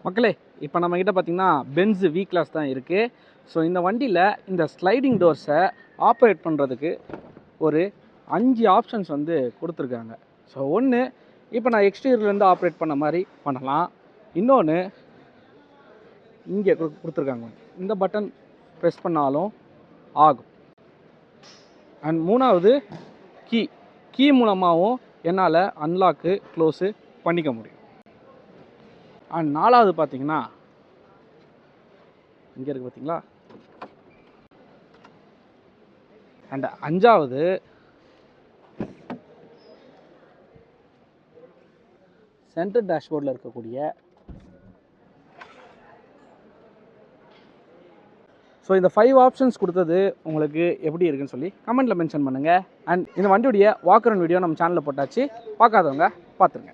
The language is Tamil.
மக்களே, இப்போ நம்மக்கிட்ட பார்த்தீங்கன்னா பென்ஸ் வி கிளாஸ் தான் இருக்குது. ஸோ இந்த வண்டியில் இந்த ஸ்லைடிங் டோர்ஸை ஆப்ரேட் பண்ணுறதுக்கு ஒரு 5 ஆப்ஷன்ஸ் வந்து கொடுத்துருக்காங்க. ஸோ ஒன்று, இப்போ நான் எக்ஸ்டீரியர்லேருந்து ஆப்ரேட் பண்ண மாதிரி பண்ணலாம். இன்னொன்று இங்கே கொடுத்துருக்காங்க, இந்த பட்டன் ப்ரெஸ் பண்ணாலும் ஆகும். அண்ட் மூணாவது கீ மூலமாகவும் என்னால் அன்லாக்கு க்ளோஸு பண்ணிக்க முடியும். அண்ட் நாலாவது பார்த்தீங்கன்னா இங்கே இருக்குது பார்த்தீங்களா. அண்ட் அஞ்சாவது சென்டர் டேஷ்போர்டில் இருக்கக்கூடிய ஸோ இந்த 5 ஆப்ஷன்ஸ் கொடுத்தது உங்களுக்கு எப்படி இருக்குன்னு சொல்லி கமெண்ட்டில் மென்ஷன் பண்ணுங்கள். அண்ட் இந்த வண்டியுடைய வாக்கரன் வீடியோ நம்ம சேனலில் போட்டாச்சு, பார்க்காதவங்க பார்த்துருங்க.